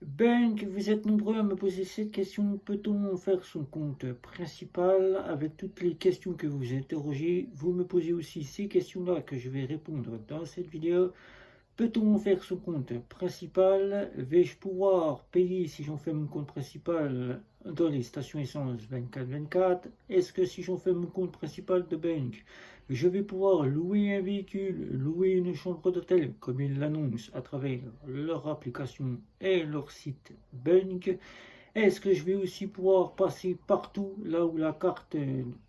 Ben, vous êtes nombreux à me poser cette question. Peut-on faire son compte principal avec toutes les questions que vous interrogez? Vous me posez aussi ces questions-là que je vais répondre dans cette vidéo. Peut-on faire son compte principal? Vais-je pouvoir payer si j'en fais mon compte principal dans les stations essence 24/24? Est-ce que si j'en fais mon compte principal de banque, je vais pouvoir louer un véhicule, louer une chambre d'hôtel comme ils l'annoncent à travers leur application et leur site banque? Est-ce que je vais aussi pouvoir passer partout là où la carte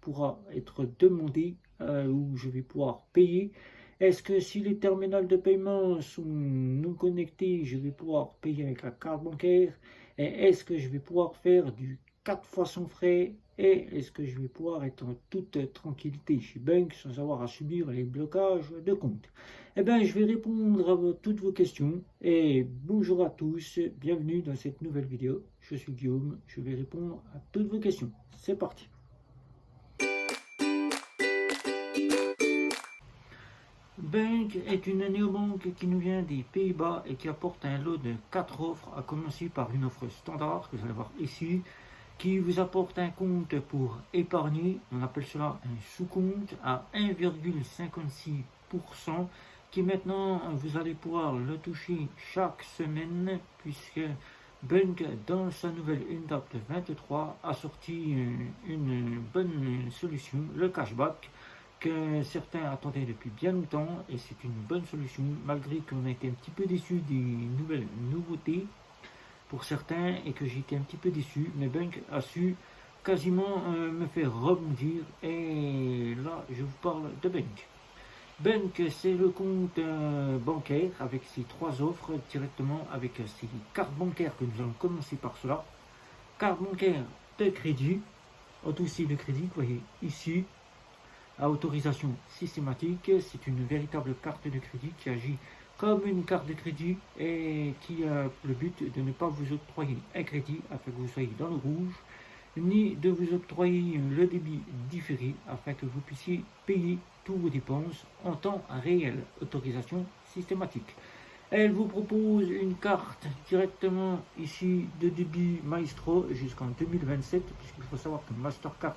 pourra être demandée, où je vais pouvoir payer? Est-ce que si les terminaux de paiement sont non connectés, je vais pouvoir payer avec la carte bancaire? Et est-ce que je vais pouvoir faire du 4 fois sans frais? Et est-ce que je vais pouvoir être en toute tranquillité chez Bank sans avoir à subir les blocages de compte? Eh bien, je vais répondre à toutes vos questions. Et bonjour à tous, bienvenue dans cette nouvelle vidéo. Je suis Guillaume, je vais répondre à toutes vos questions. C'est parti. Bank est une néobanque qui nous vient des Pays-Bas et qui apporte un lot de 4 offres, à commencer par une offre standard que vous allez voir ici, qui vous apporte un compte pour épargner, on appelle cela un sous-compte à 1,56%, qui maintenant vous allez pouvoir le toucher chaque semaine, puisque Bank, dans sa nouvelle Undapt 23, a sorti une bonne solution, le cashback, que certains attendaient depuis bien longtemps, et c'est une bonne solution, malgré qu'on a été un petit peu déçu des nouvelles nouveautés pour certains et que j'ai été un petit peu déçu, mais Bank a su quasiment me faire rebondir, et là je vous parle de Bank. Bank, c'est le compte bancaire avec ses 3 offres directement avec ses cartes bancaires, que nous allons commencer par cela. Carte bancaire de crédit, aussi de crédit, vous voyez ici, à autorisation systématique. C'est une véritable carte de crédit qui agit comme une carte de crédit et qui a le but de ne pas vous octroyer un crédit afin que vous soyez dans le rouge, ni de vous octroyer le débit différé afin que vous puissiez payer tous vos dépenses en temps réel. Autorisation systématique. Elle vous propose une carte directement ici de débit Maestro jusqu'en 2027, puisqu'il faut savoir que Mastercard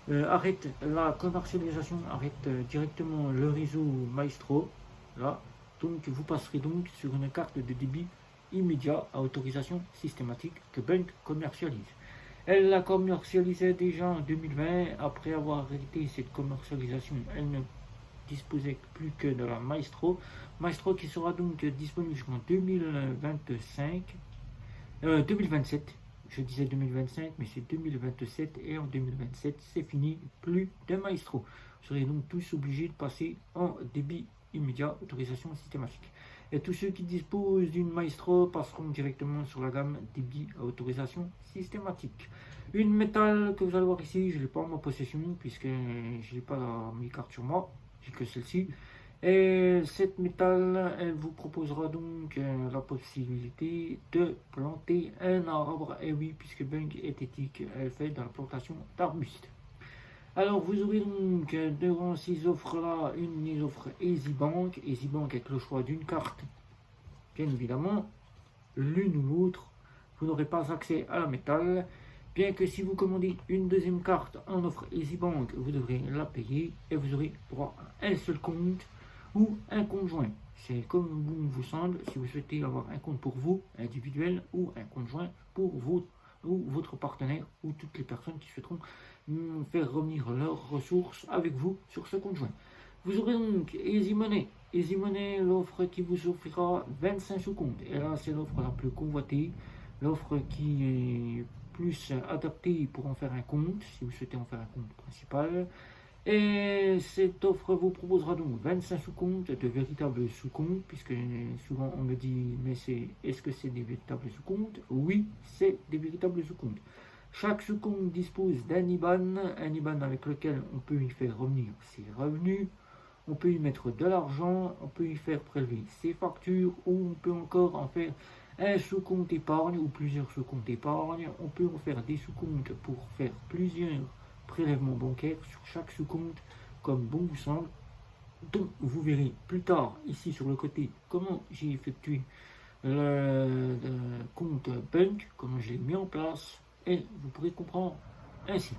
arrête la commercialisation, arrête directement le réseau Maestro. Là, donc vous passerez donc sur une carte de débit immédiat à autorisation systématique que Bank commercialise. Elle la commercialisait déjà en 2020. Après avoir arrêté cette commercialisation, elle ne disposait plus que de la Maestro. Maestro qui sera donc disponible jusqu'en 2025, 2027. Je disais 2025, mais c'est 2027, et en 2027, c'est fini, plus de Maestro. Vous serez donc tous obligés de passer en débit immédiat, autorisation systématique. Et tous ceux qui disposent d'une Maestro passeront directement sur la gamme débit à autorisation systématique. Une métal que vous allez voir ici, je ne l'ai pas en ma possession puisque je n'ai pas mes cartes sur moi, j'ai que celle-ci. Et cette métal, elle vous proposera donc la possibilité de planter un arbre. Et oui, puisque Bank est éthique, elle fait de la plantation d'arbustes. Alors vous aurez donc devant ces offres-là une offre EasyBank. EasyBank avec le choix d'une carte, bien évidemment, l'une ou l'autre. Vous n'aurez pas accès à la métal. Bien que si vous commandez une deuxième carte en offre EasyBank, vous devrez la payer et vous aurez droit à un seul compte ou un compte joint. C'est comme bon vous semble, si vous souhaitez avoir un compte pour vous, individuel, ou un compte joint pour vous ou votre partenaire, ou toutes les personnes qui souhaiteront faire revenir leurs ressources avec vous sur ce compte joint. Vous aurez donc Easy Money. Easy Money, l'offre qui vous offrira 25 sous-comptes. Et là, c'est l'offre la plus convoitée, l'offre qui est plus adaptée pour en faire un compte, si vous souhaitez en faire un compte principal. Et cette offre vous proposera donc 25 sous-comptes, de véritables sous-comptes, puisque souvent on me dit, mais est-ce que c'est des véritables sous-comptes? Oui, c'est des véritables sous-comptes. Chaque sous-compte dispose d'un IBAN, un IBAN avec lequel on peut y faire revenir ses revenus, on peut y mettre de l'argent, on peut y faire prélever ses factures, ou on peut encore en faire un sous-compte épargne ou plusieurs sous-comptes épargne. On peut en faire des sous-comptes pour faire plusieurs prélèvements bancaires sur chaque sous-compte, comme bon vous semble. Donc vous verrez plus tard ici sur le côté comment j'ai effectué le compte Bunk, comment je l'ai mis en place, et vous pourrez comprendre ainsi.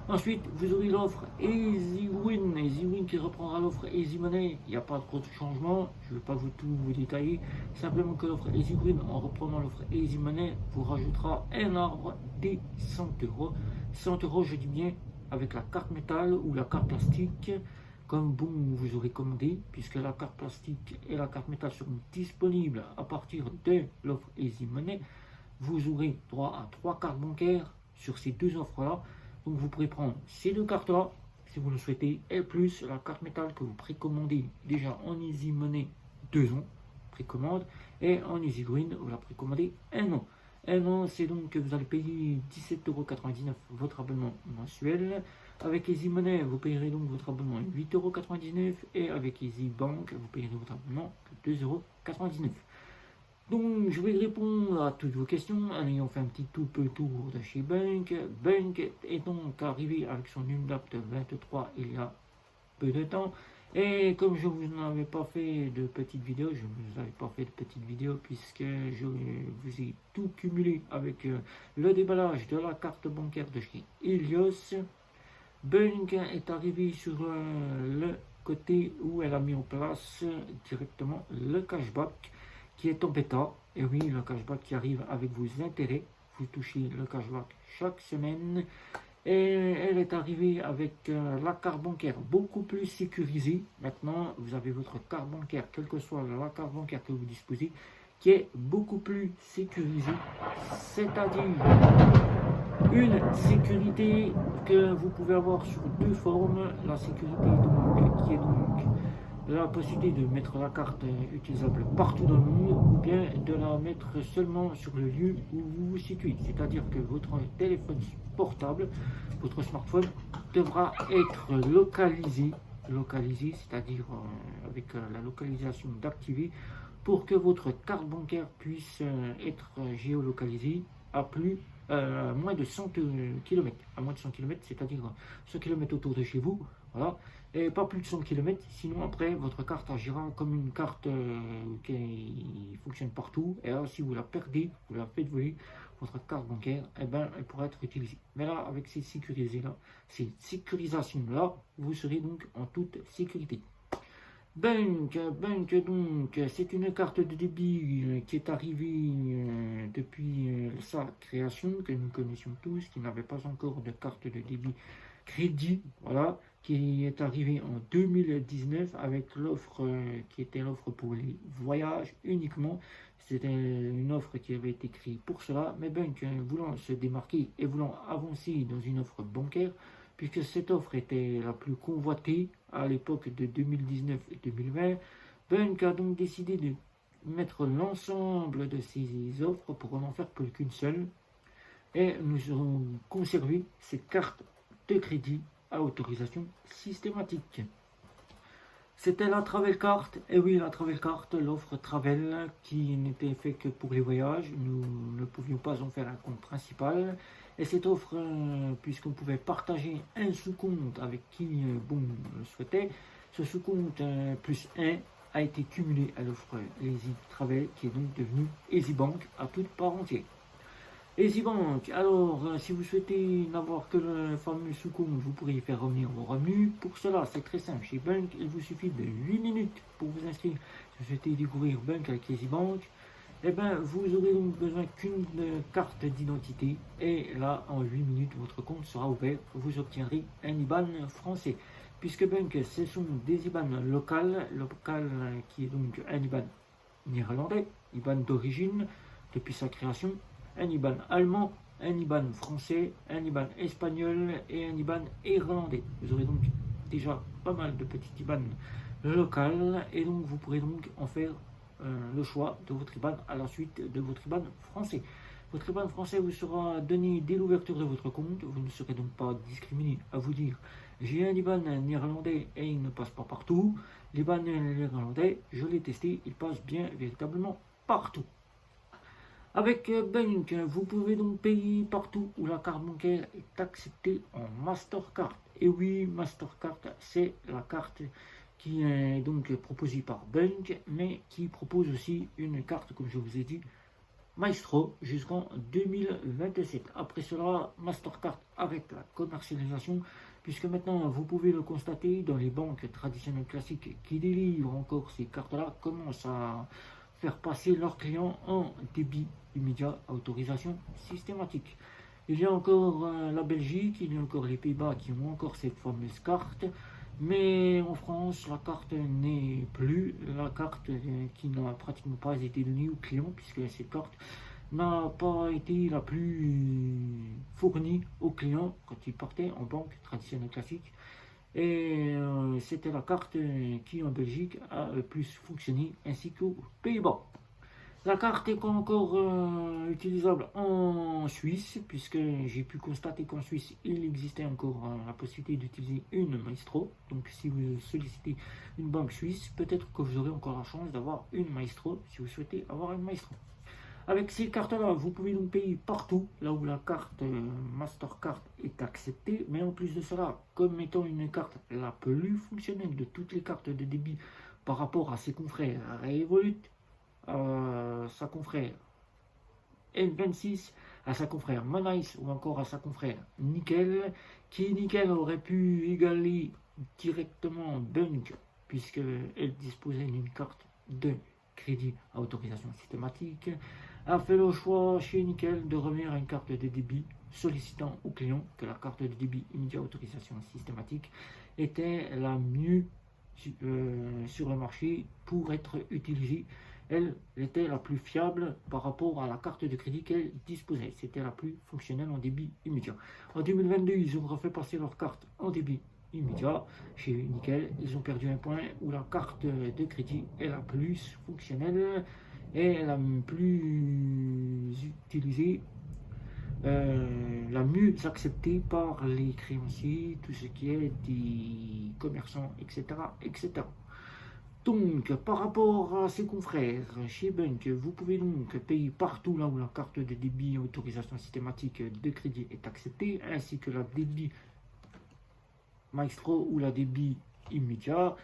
Ensuite, vous aurez l'offre EasyWin. EasyWin qui reprendra l'offre EasyMoney. Il n'y a pas trop de changements. Je ne vais pas tout vous détailler. Simplement que l'offre EasyWin, en reprenant l'offre EasyMoney, vous rajoutera un arbre des 100 euros. 100 euros, je dis bien, avec la carte métal ou la carte plastique, comme bon vous aurez commandé, puisque la carte plastique et la carte métal seront disponibles à partir de l'offre EasyMoney. Vous aurez droit à 3 cartes bancaires sur ces deux offres-là. Donc vous pourrez prendre ces deux cartes-là, si vous le souhaitez, et plus la carte métal que vous précommandez déjà en EasyMoney 2 ans, précommande, et en EasyWin, vous la précommandez 1 an. 1 an, c'est donc que vous allez payer 17,99 € votre abonnement mensuel. Avec EasyMoney, vous payerez donc votre abonnement 8,99 € et avec EasyBank, vous payerez votre abonnement 2,99 €. Donc, je vais répondre à toutes vos questions en ayant fait un petit tour de chez Bunk. Bunk est donc arrivé avec son Undapt 23 il y a peu de temps. Et comme je vous n'avais pas fait de petite vidéo, puisque je vous ai tout cumulé avec le déballage de la carte bancaire de chez Helios. Bunk est arrivé sur le côté où elle a mis en place directement le cashback, qui est en bêta, et oui, le cashback qui arrive avec vos intérêts, vous touchez le cashback chaque semaine, et elle est arrivée avec la carte bancaire beaucoup plus sécurisée. Maintenant, vous avez votre carte bancaire, quelle que soit la carte bancaire que vous disposez, qui est beaucoup plus sécurisée, c'est-à-dire une sécurité que vous pouvez avoir sur deux formes, la sécurité donc, qui est donc la possibilité de mettre la carte utilisable partout dans le monde, ou bien de la mettre seulement sur le lieu où vous vous situez. C'est-à-dire que votre téléphone portable, votre smartphone, devra être localisé, c'est-à-dire avec la localisation d'activer, pour que votre carte bancaire puisse être géolocalisée à moins de 100 km. À moins de 100 km, c'est-à-dire 100 km autour de chez vous. Voilà. Et pas plus de 100 km, sinon après votre carte agira comme une carte qui fonctionne partout. Et là, si vous la perdez, vous la faites voler, votre carte bancaire, eh ben, elle pourra être utilisée. Mais là, avec ces sécurisations-là, vous serez donc en toute sécurité. Bunk, donc, c'est une carte de débit qui est arrivée depuis sa création, que nous connaissions tous, qui n'avait pas encore de carte de débit crédit, voilà, qui est arrivée en 2019 avec l'offre qui était l'offre pour les voyages uniquement. C'était une offre qui avait été créée pour cela, mais Bunk, voulant se démarquer et voulant avancer dans une offre bancaire, puisque cette offre était la plus convoitée à l'époque de 2019 et 2020, Bunk a donc décidé de mettre l'ensemble de ces offres pour n'en faire plus qu'une seule, et nous aurons conservé cette carte de crédit à autorisation systématique. C'était la Travel Card, et oui, la Travel Card, l'offre Travel qui n'était fait que pour les voyages. Nous ne pouvions pas en faire un compte principal. Et cette offre, puisqu'on pouvait partager un sous-compte avec qui bon le souhaitait, ce sous-compte plus 1 a été cumulé à l'offre Easy Travel, qui est donc devenue EasyBank à toute part entière. EasyBank, alors si vous souhaitez n'avoir que le fameux sous-compte, vous pourriez faire revenir vos revenus. Pour cela, c'est très simple. Chez Bunk, il vous suffit de 8 minutes pour vous inscrire. Si vous souhaitez découvrir Bunk avec EasyBank, eh ben, vous aurez donc besoin qu'une carte d'identité. Et là, en 8 minutes, votre compte sera ouvert. Vous obtiendrez un IBAN français. Puisque Bunk, ce sont des IBAN local qui est donc un IBAN néerlandais, IBAN d'origine depuis sa création, un IBAN allemand, un IBAN français, un IBAN espagnol et un IBAN irlandais. Vous aurez donc déjà pas mal de petits IBAN local, et donc vous pourrez donc en faire le choix de votre IBAN à la suite de votre IBAN français. Votre IBAN français vous sera donné dès l'ouverture de votre compte. Vous ne serez donc pas discriminé à vous dire j'ai un IBAN néerlandais et il ne passe pas partout. L'IBAN néerlandais, je l'ai testé, il passe bien véritablement partout. Avec Bunk, vous pouvez donc payer partout où la carte bancaire est acceptée en Mastercard. Et oui, Mastercard, c'est la carte qui est donc proposée par Bunk, mais qui propose aussi une carte, comme je vous ai dit, Maestro jusqu'en 2027. Après cela, Mastercard arrête la commercialisation, puisque maintenant, vous pouvez le constater, dans les banques traditionnelles classiques qui délivrent encore ces cartes-là, commencent à faire passer leurs clients en débit immédiat à autorisation systématique. Il y a encore la Belgique, il y a encore les Pays-Bas qui ont encore cette fameuse carte, mais en France, la carte n'est plus la carte qui n'a pratiquement pas été donnée aux clients, puisque cette carte n'a pas été la plus fournie aux clients quand ils partaient en banque traditionnelle classique. Et c'était la carte qui en Belgique a le plus fonctionné, ainsi qu'aux Pays-Bas. La carte est encore utilisable en Suisse, puisque j'ai pu constater qu'en Suisse, il existait encore la possibilité d'utiliser une Maestro. Donc si vous sollicitez une banque suisse, peut-être que vous aurez encore la chance d'avoir une Maestro, si vous souhaitez avoir une Maestro. Avec ces cartes-là, vous pouvez donc payer partout, là où la carte Mastercard est acceptée. Mais en plus de cela, comme étant une carte la plus fonctionnelle de toutes les cartes de débit par rapport à ses confrères Revolut, sa confrère N26, à sa confrère Moneyce ou encore à sa confrère Nickel, qui Nickel aurait pu égaler directement Bunk, puisqu'elle disposait d'une carte de crédit à autorisation systématique, a fait le choix chez Nickel de revenir à une carte de débit, sollicitant aux clients que la carte de débit immédiat à autorisation systématique était la mieux sur le marché pour être utilisée. Elle était la plus fiable par rapport à la carte de crédit qu'elle disposait. C'était la plus fonctionnelle en débit immédiat. En 2022, ils ont refait passer leur carte en débit immédiat. Chez Nickel, ils ont perdu un point où la carte de crédit est la plus fonctionnelle et la plus utilisée, la mieux acceptée par les créanciers, tout ce qui est des commerçants, etc. etc. Donc, par rapport à ses confrères, chez Bunk, vous pouvez donc payer partout là où la carte de débit autorisation systématique de crédit est acceptée, ainsi que la débit Maestro ou la débit immédiat.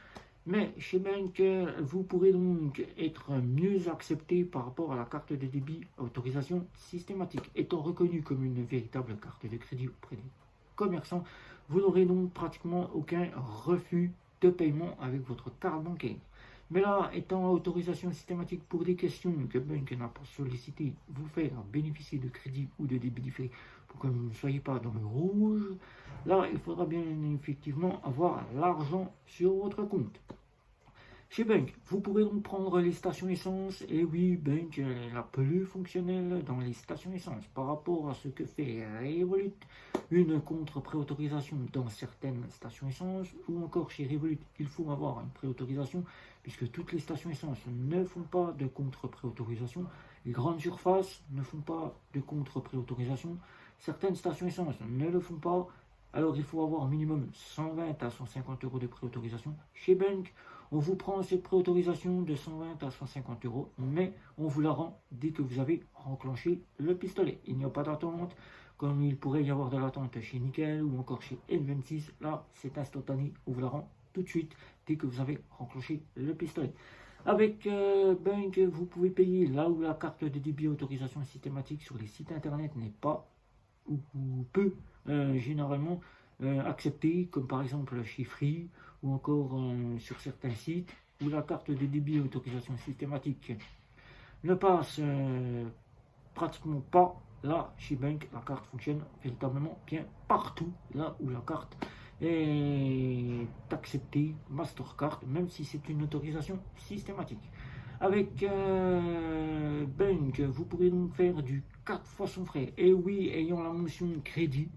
Mais chez Bunk, vous pourrez donc être mieux accepté par rapport à la carte de débit autorisation systématique. Étant reconnu comme une véritable carte de crédit auprès des commerçants, vous n'aurez donc pratiquement aucun refus de paiement avec votre carte bancaire. Mais là, étant autorisation systématique pour des questions que Bunk n'a pas sollicité, vous faire bénéficier de crédit ou de débit différé pour que vous ne soyez pas dans le rouge, là, il faudra bien effectivement avoir l'argent sur votre compte. Chez Bunk, vous pourrez donc prendre les stations essence, et oui, Bunk est la plus fonctionnelle dans les stations essence par rapport à ce que fait Revolut, une contre-préautorisation dans certaines stations essence, ou encore chez Revolut, il faut avoir une préautorisation, puisque toutes les stations essence ne font pas de contre-préautorisation, les grandes surfaces ne font pas de contre-préautorisation, certaines stations essence ne le font pas, alors il faut avoir au minimum 120 à 150 euros de préautorisation. Chez Bunk, on vous prend cette préautorisation de 120 à 150 euros, mais on vous la rend dès que vous avez enclenché le pistolet. Il n'y a pas d'attente, comme il pourrait y avoir de l'attente chez Nickel ou encore chez N26. Là, c'est instantané, on vous la rend tout de suite dès que vous avez enclenché le pistolet. Avec Bunk, vous pouvez payer là où la carte de débit autorisation systématique sur les sites internet n'est pas ou peu généralement acceptée, comme par exemple chez Free ou encore sur certains sites où la carte de débit autorisation systématique ne passe pratiquement pas. Là, chez Bunk, la carte fonctionne véritablement bien partout, là où la carte est acceptée Mastercard, même si c'est une autorisation systématique. Avec Bunk, vous pourrez donc faire du 4 fois son frais. Et oui, ayant la mention crédit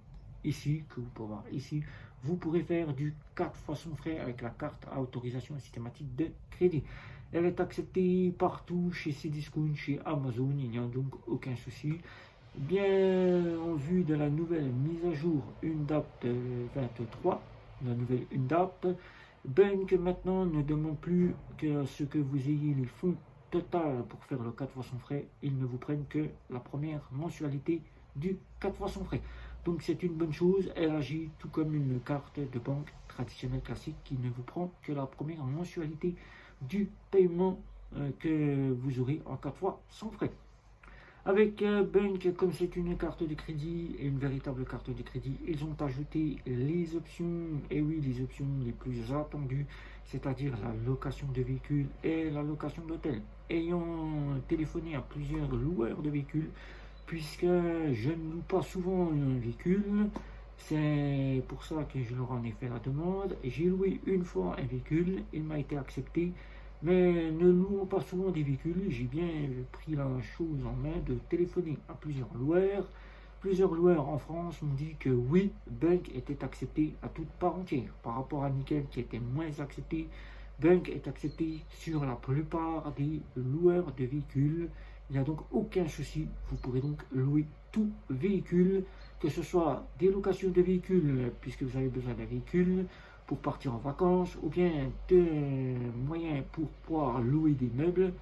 ici, que vous pouvez voir ici, vous pourrez faire du 4 fois son frais avec la carte à autorisation systématique de crédit. Elle est acceptée partout, chez Cdiscount, chez Amazon, il n'y a donc aucun souci. Bien en vue de la nouvelle mise à jour UNDAP 23, la nouvelle UNDAP, Bunk maintenant ne demande plus que ce que vous ayez les fonds total pour faire le 4 fois son frais, ils ne vous prennent que la première mensualité du 4 fois son frais. Donc c'est une bonne chose, elle agit tout comme une carte de banque traditionnelle classique qui ne vous prend que la première mensualité du paiement que vous aurez en 4 fois sans frais. Avec Bunk, comme c'est une carte de crédit et une véritable carte de crédit, ils ont ajouté les options, et oui, les options les plus attendues, c'est-à-dire la location de véhicules et la location d'hôtels. Ayant téléphoné à plusieurs loueurs de véhicules, puisque je ne loue pas souvent un véhicule, c'est pour ça que je leur en ai fait la demande. J'ai loué une fois un véhicule, il m'a été accepté. Mais ne louons pas souvent des véhicules, j'ai bien pris la chose en main de téléphoner à plusieurs loueurs. Plusieurs loueurs en France m'ont dit que oui, Bunk était accepté à toute part entière. Par rapport à Nickel qui était moins accepté, Bunk est accepté sur la plupart des loueurs de véhicules. Il n'y a donc aucun souci, vous pourrez donc louer tout véhicule, que ce soit des locations de véhicules, puisque vous avez besoin d'un véhicule, pour partir en vacances, ou bien de moyens pour pouvoir louer des meubles,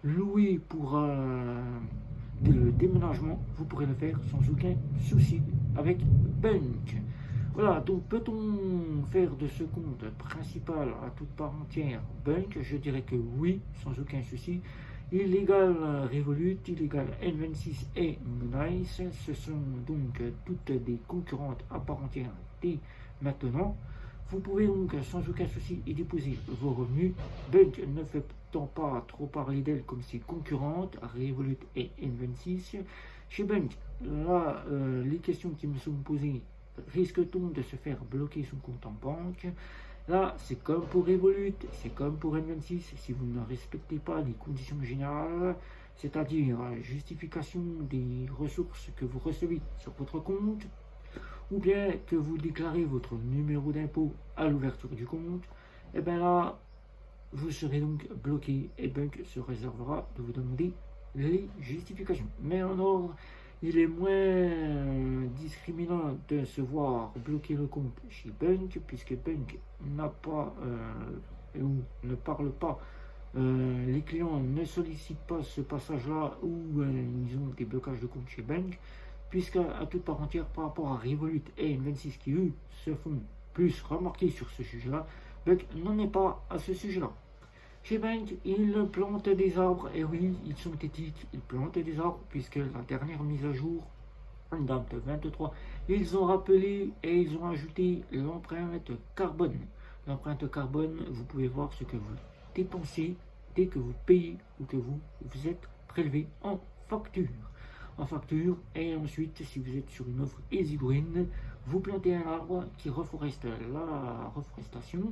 louer pour le déménagement, vous pourrez le faire sans aucun souci avec Bunk. Voilà, donc peut-on faire de ce compte principal à toute part entière Bunk? Je dirais que oui, sans aucun souci. Illégal Revolut, Illégal N26 et Moonise, ce sont donc toutes des concurrentes à part entière dès maintenant. Vous pouvez donc sans aucun souci y déposer vos revenus. Bunk ne fait pas trop parler d'elle comme ses concurrentes, Revolut et N26. Chez Bunk, là, les questions qui me sont posées, risque-t-on de se faire bloquer son compte en banque? Là, c'est comme pour Revolut, c'est comme pour N26, si vous ne respectez pas les conditions générales, c'est-à-dire justification des ressources que vous recevez sur votre compte, ou bien que vous déclarez votre numéro d'impôt à l'ouverture du compte, et bien là, vous serez donc bloqué et Bunk se réservera de vous demander les justifications. Mais en ordre, il est moins discriminant de se voir bloquer le compte chez Bunk, puisque Bunk n'a pas ou ne parle pas, les clients ne sollicitent pas ce passage-là où ils ont des blocages de compte chez Bunk, puisque à toute part entière par rapport à Revolut et N26 qui eux se font plus remarquer sur ce sujet-là, Bunk n'en est pas à ce sujet-là. Chez Bunk, ils plantent des arbres, et oui, ils sont éthiques, ils plantent des arbres, puisque la dernière mise à jour, date de 23, ils ont rappelé et ils ont ajouté l'empreinte carbone. L'empreinte carbone, vous pouvez voir ce que vous dépensez dès que vous payez ou que vous êtes prélevé en facture. Et ensuite, si vous êtes sur une offre Easy Green, vous plantez un arbre qui reforeste la reforestation,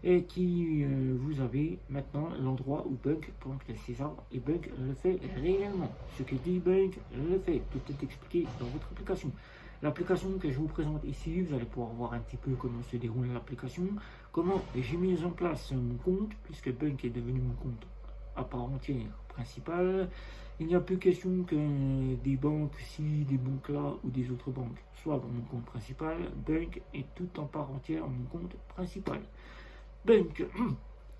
et qui vous avez maintenant l'endroit où Bunk plante ses arbres, et Bunk le fait réellement. Ce que dit Bunk le fait, tout est expliqué dans votre application. L'application que je vous présente ici, vous allez pouvoir voir un petit peu comment se déroule l'application, comment j'ai mis en place mon compte, puisque Bunk est devenu mon compte à part entière principal. Il n'y a plus question que des banques ci, des banques là ou des autres banques soient dans mon compte principal. Bunk est tout en part entière mon compte principal. Bunk,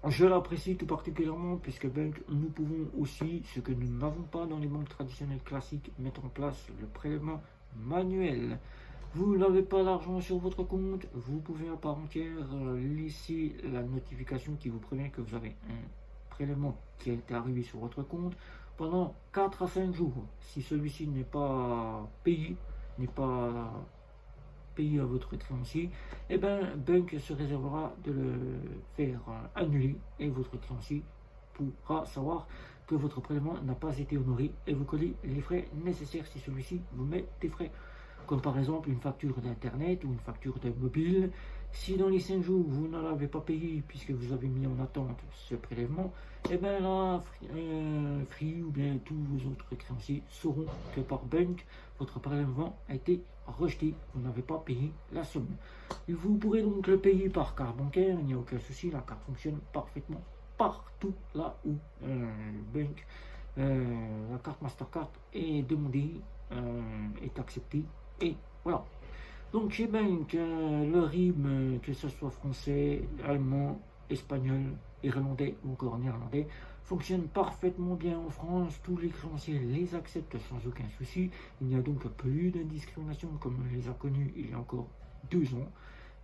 je l'apprécie tout particulièrement puisque Bunk, nous pouvons aussi, ce que nous n'avons pas dans les banques traditionnelles classiques, mettre en place le prélèvement manuel. Vous n'avez pas l'argent sur votre compte, vous pouvez à part entière laisser la notification qui vous prévient que vous avez un prélèvement qui a été arrivé sur votre compte pendant 4 à 5 jours. Si celui-ci n'est pas payé, à votre créancier, et bien Bunk se réservera de le faire annuler et votre créancier pourra savoir que votre prélèvement n'a pas été honoré et vous coller les frais nécessaires si celui-ci vous met des frais, comme par exemple une facture d'internet ou une facture de mobile. Si dans les 5 jours vous ne l'avez pas payé puisque vous avez mis en attente ce prélèvement, et bien là, Free ou bien tous vos autres créanciers sauront que par Bunk, votre prélèvement a été rejeté, vous n'avez pas payé la somme. Et vous pourrez donc le payer par carte bancaire, il n'y a aucun souci, la carte fonctionne parfaitement partout là où Bunk, la carte Mastercard est demandée, est acceptée, et voilà. Donc chez Bunk, le RIB, que ce soit français, allemand, espagnol, irlandais ou encore néerlandais, fonctionne parfaitement bien en France. Tous les créanciers les acceptent sans aucun souci. Il n'y a donc plus de discrimination comme on les a connus il y a encore 2 ans.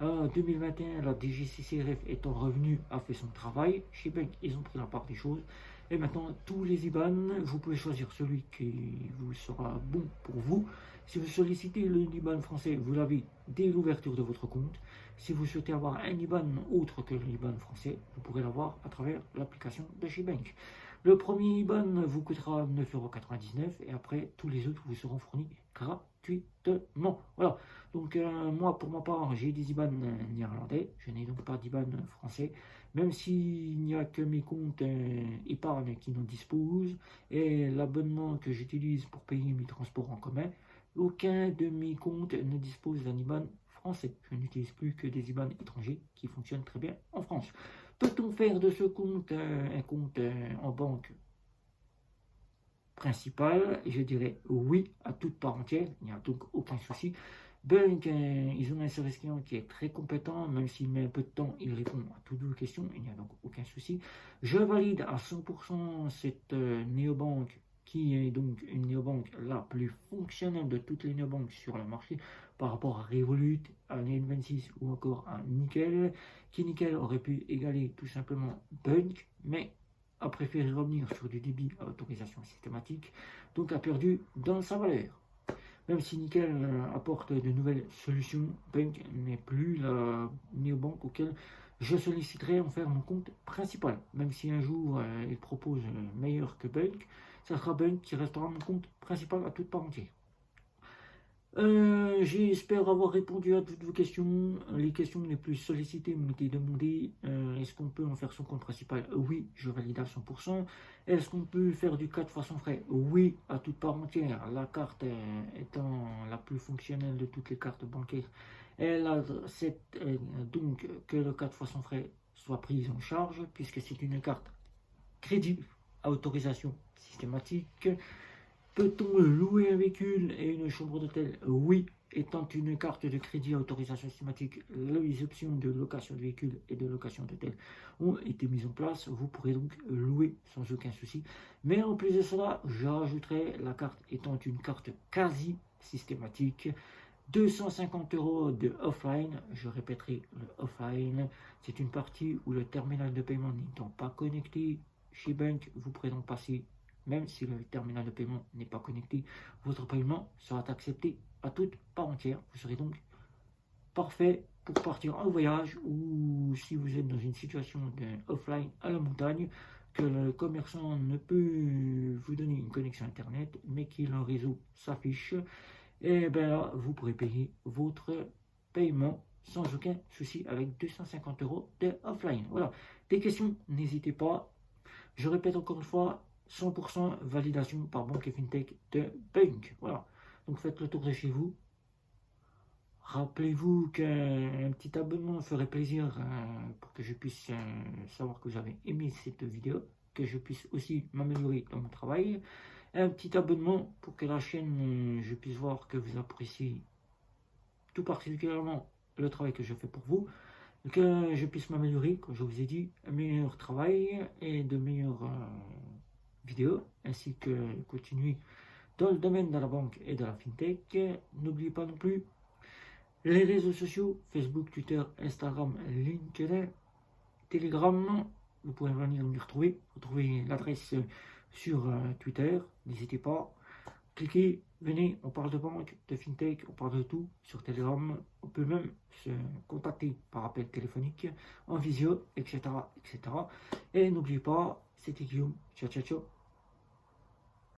En 2021, la DGCCRF étant revenue a fait son travail. Chez Bank, ils ont pris la part des choses. Et maintenant, tous les IBAN, vous pouvez choisir celui qui vous sera bon pour vous. Si vous sollicitez le IBAN français, vous l'avez dès l'ouverture de votre compte. Si vous souhaitez avoir un IBAN autre que l'IBAN français, vous pourrez l'avoir à travers l'application de chez Bank. Le premier IBAN vous coûtera 9,99 € et après, tous les autres vous seront fournis gratuitement. Voilà. Donc, moi, pour ma part, j'ai des IBAN néerlandais. Je n'ai donc pas d'IBAN français. Même s'il n'y a que mes comptes épargne qui n'en disposent et l'abonnement que j'utilise pour payer mes transports en commun, aucun de mes comptes ne dispose d'un IBAN français. Je n'utilise plus que des IBAN étrangers qui fonctionnent très bien en France. Peut-on faire de ce compte un compte en banque principale? Je dirais oui à toute part entière, il n'y a donc aucun souci. Bank, ils ont un service client qui est très compétent, même s'il met un peu de temps, il répond à toutes vos questions, il n'y a donc aucun souci. Je valide à 100% cette néobanque, qui est donc une néobanque la plus fonctionnelle de toutes les néobanques sur le marché, par rapport à Revolut, à N26 ou encore à Nickel, qui Nickel aurait pu égaler tout simplement Bank, mais a préféré revenir sur du débit à autorisation systématique, donc a perdu dans sa valeur. Même si Nickel apporte de nouvelles solutions, Bank n'est plus la néobanque auquel je solliciterai en faire mon compte principal. Même si un jour il propose meilleur que Bank, ça sera Bank qui restera mon compte principal à toute part entière. J'espère avoir répondu à toutes vos questions. Les questions les plus sollicitées m'ont été demandées. Est-ce qu'on peut en faire son compte principal? Oui, je valide à 100%. Est-ce qu'on peut faire du 4 fois sans frais? Oui, à toute part entière. La carte étant la plus fonctionnelle de toutes les cartes bancaires, elle a donc que le 4 fois sans frais soit pris en charge, puisque c'est une carte crédit à autorisation systématique. Peut-on louer un véhicule et une chambre d'hôtel? Oui, étant une carte de crédit à autorisation systématique, les options de location de véhicule et de location d'hôtel ont été mises en place. Vous pourrez donc louer sans aucun souci. Mais en plus de cela, j'ajouterai la carte étant une carte quasi systématique. 250 € de offline, je répéterai le offline, c'est une partie où le terminal de paiement n'étant pas connecté chez Bank, vous pourrez donc passer. Même si le terminal de paiement n'est pas connecté, votre paiement sera accepté à toute part entière. Vous serez donc parfait pour partir en voyage ou si vous êtes dans une situation offline à la montagne, que le commerçant ne peut vous donner une connexion internet, mais que le réseau s'affiche, et bien là, vous pourrez payer votre paiement sans aucun souci avec 250 € de offline. Voilà, des questions, n'hésitez pas. Je répète encore une fois, 100% validation par banque et fintech de Bank. Voilà. Donc faites le tour de chez vous. Rappelez-vous qu'un petit abonnement ferait plaisir pour que je puisse savoir que vous avez aimé cette vidéo, que je puisse aussi m'améliorer dans mon travail. Un petit abonnement pour que la chaîne, je puisse voir que vous appréciez tout particulièrement le travail que je fais pour vous, que je puisse m'améliorer, comme je vous ai dit, un meilleur travail et de meilleures vidéos, ainsi que continuer dans le domaine de la banque et de la fintech. N'oubliez pas non plus les réseaux sociaux, Facebook, Twitter, Instagram, LinkedIn, Telegram. Vous pouvez venir m'y retrouver l'adresse sur Twitter, n'hésitez pas. Cliquez, venez, on parle de banque, de fintech, on parle de tout sur Telegram. On peut même se contacter par appel téléphonique, en visio, etc. etc. Et n'oubliez pas, c'était Guillaume. Ciao, ciao, ciao.